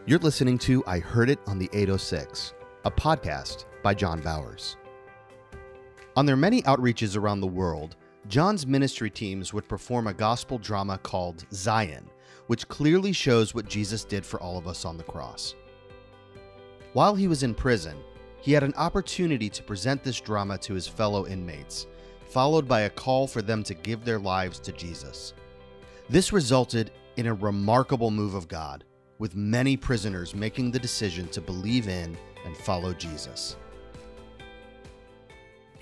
You're listening to I Heard It on the 806, a podcast by John Bowers. On their many outreaches around the world, John's ministry teams would perform a gospel drama called Zion, which clearly shows what Jesus did for all of us on the cross. While he was in prison, he had an opportunity to present this drama to his fellow inmates, followed by a call for them to give their lives to Jesus. This resulted in a remarkable move of God, with many prisoners making the decision to believe in and follow Jesus.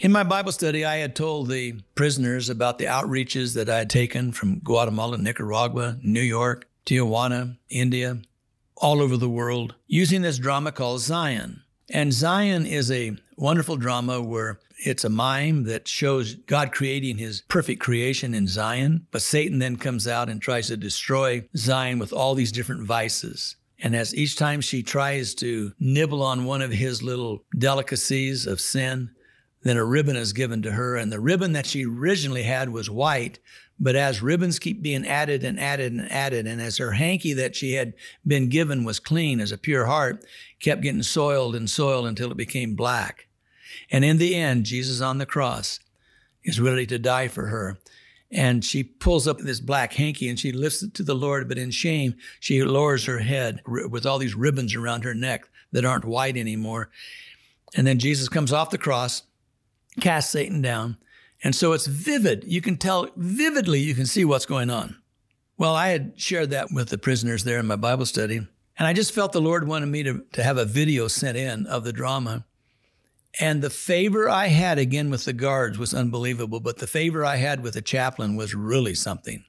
In my Bible study, I had told the prisoners about the outreaches that I had taken from Guatemala, Nicaragua, New York, Tijuana, India, all over the world, using this drama called Zion. And Zion is a wonderful drama where it's a mime that shows God creating his perfect creation in Zion, but Satan then comes out and tries to destroy Zion with all these different vices. And as each time she tries to nibble on one of his little delicacies of sin, then a ribbon is given to her. And the ribbon that she originally had was white, but as ribbons keep being added and added and added, and as her hanky that she had been given was clean as a pure heart, kept getting soiled and soiled until it became black. And in the end, Jesus on the cross is ready to die for her. And she pulls up this black hanky and she lifts it to the Lord, but in shame, she lowers her head with all these ribbons around her neck that aren't white anymore. And then Jesus comes off the cross, casts Satan down. And so it's vivid. You can tell vividly, you can see what's going on. Well, I had shared that with the prisoners there in my Bible study. And I just felt the Lord wanted me to have a video sent in of the drama. And the favor I had, again, with the guards was unbelievable, but the favor I had with the chaplain was really something.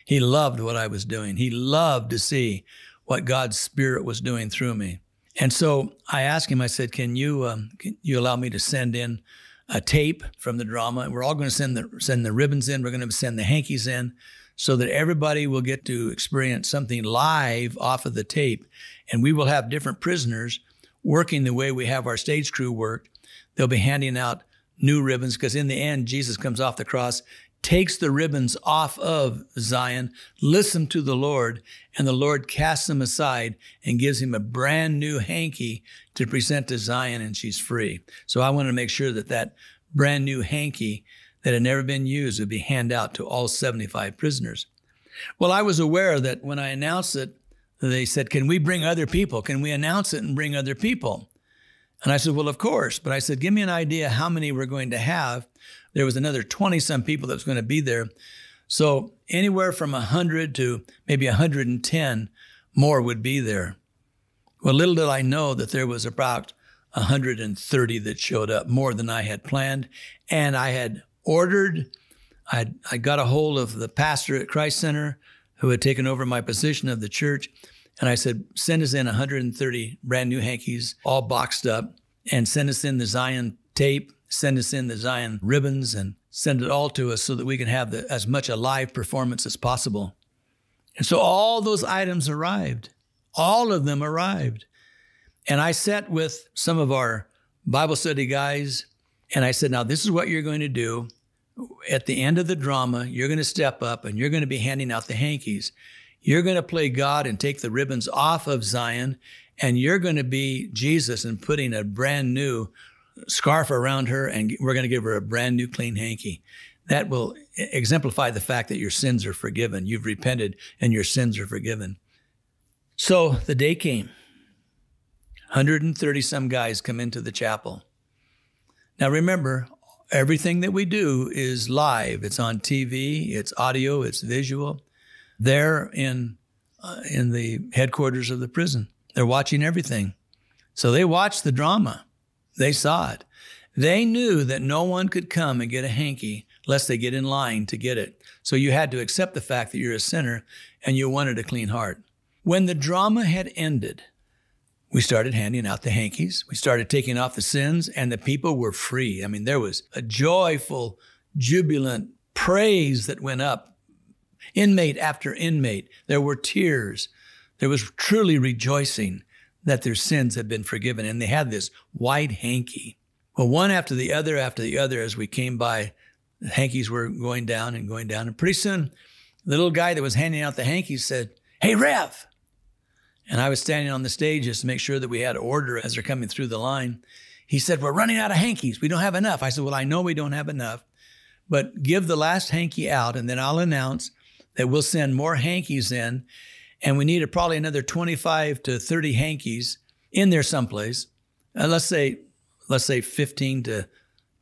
He loved what I was doing. He loved to see what God's Spirit was doing through me. And so I asked him, I said, can you allow me to send in a tape from the drama? We're all going to send the ribbons in. We're going to send the hankies in so that everybody will get to experience something live off of the tape. And we will have different prisoners working the way we have our stage crew work. They'll be handing out new ribbons because in the end, Jesus comes off the cross, takes the ribbons off of Zion, listens to the Lord, and the Lord casts them aside and gives him a brand new hanky to present to Zion, and she's free. So I wanted to make sure that that brand new hanky that had never been used would be handed out to all 75 prisoners. Well, I was aware that when I announced it, they said, can we bring other people? Can we announce it and bring other people? And I said, well, of course. But I said, give me an idea how many we're going to have. There was another 20-some people that was going to be there. So anywhere from 100 to maybe 110 more would be there. Well, little did I know that there was about 130 that showed up, more than I had planned. And I had ordered, I got a hold of the pastor at Christ Center who had taken over my position of the church. And I said, send us in 130 brand new hankies, all boxed up, and send us in the Zion tape, send us in the Zion ribbons, and send it all to us so that we can have as much a live performance as possible. And so all those items arrived. All of them arrived. And I sat with some of our Bible study guys, and I said, now this is what you're going to do. At the end of the drama, you're going to step up, and you're going to be handing out the hankies. You're going to play God and take the ribbons off of Zion, and you're going to be Jesus and putting a brand new scarf around her, and we're going to give her a brand new clean hanky. That will exemplify the fact that your sins are forgiven. You've repented, and your sins are forgiven. So the day came. 130-some guys come into the chapel. Now remember, everything that we do is live. It's on TV, it's audio, it's visual. They're in the headquarters of the prison. They're watching everything. So they watched the drama. They saw it. They knew that no one could come and get a hanky lest they get in line to get it. So you had to accept the fact that you're a sinner and you wanted a clean heart. When the drama had ended, we started handing out the hankies. We started taking off the sins, and the people were free. I mean, there was a joyful, jubilant praise that went up. Inmate after inmate, there were tears. There was truly rejoicing that their sins had been forgiven, and they had this white hanky. Well, one after the other, as we came by, the hankies were going down, and pretty soon, the little guy that was handing out the hankies said, "Hey, Rev, And I was standing on the stage just to make sure that we had order as they're coming through the line. He said, we're running out of hankies. We don't have enough. I said, well, I know we don't have enough, but give the last hanky out, and then I'll announce that we'll send more hankies in, and we need probably another 25 to 30 hankies in there someplace. Let's say 15 to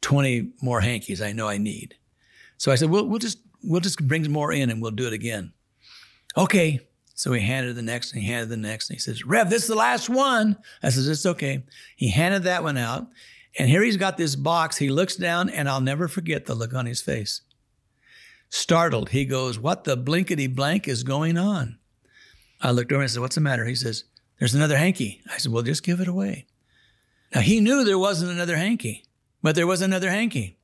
20 more hankies I know I need. So I said, we'll just bring more in and we'll do it again. Okay. So he handed the next, and he handed the next, and he says, Rev, this is the last one. I says, it's okay. He handed that one out, and here he's got this box. He looks down, and I'll never forget the look on his face. Startled, he goes, what the blinkety blank is going on? I looked over and I said, what's the matter? He says, there's another hanky. I said, well, just give it away. Now, he knew there wasn't another hanky, but there was another hanky.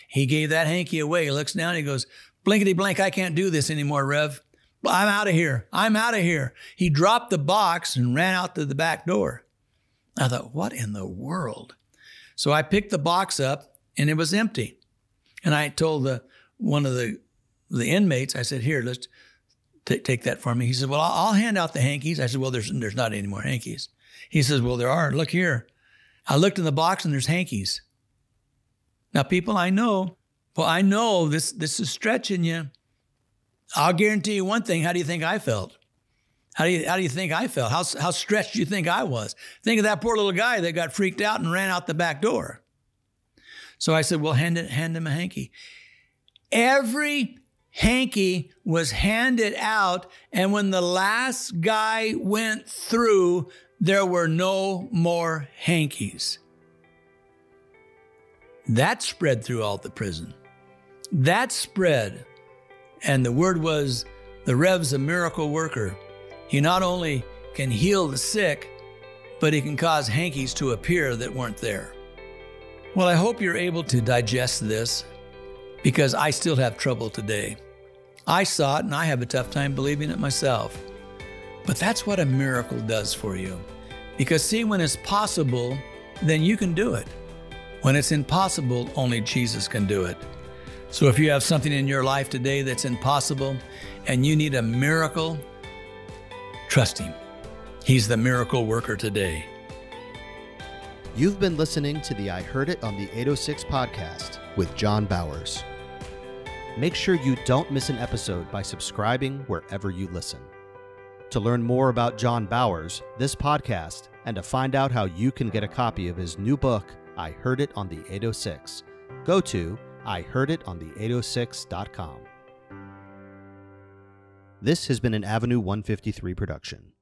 He gave that hanky away. He looks down, he goes, blinkety blank, I can't do this anymore, Rev. I'm out of here. I'm out of here. He dropped the box and ran out to the back door. I thought, what in the world? So I picked the box up, and it was empty. And I told one of the inmates, I said, here, let's take that for me. He said, well, I'll hand out the hankies. I said, well, there's not any more hankies. He says, well, there are. Look here. I looked in the box, and there's hankies. Now, people, I know this is stretching you. I'll guarantee you one thing. How do you think I felt? How do you think I felt? How stretched do you think I was? Think of that poor little guy that got freaked out and ran out the back door. So I said, well, hand him a hanky. Every hanky was handed out, and when the last guy went through, there were no more hankies. That spread through all the prison. That spread. And the word was, the Rev's a miracle worker. He not only can heal the sick, but he can cause hankies to appear that weren't there. Well, I hope you're able to digest this, because I still have trouble today. I saw it, and I have a tough time believing it myself. But that's what a miracle does for you. Because see, when it's possible, then you can do it. When it's impossible, only Jesus can do it. So if you have something in your life today that's impossible and you need a miracle, trust Him. He's the miracle worker today. You've been listening to the I Heard It on the 806 podcast with John Bowers. Make sure you don't miss an episode by subscribing wherever you listen. To learn more about John Bowers, this podcast, and to find out how you can get a copy of his new book, I Heard It on the 806, go to ihearditon the806.com. This has been an Avenue 153 production.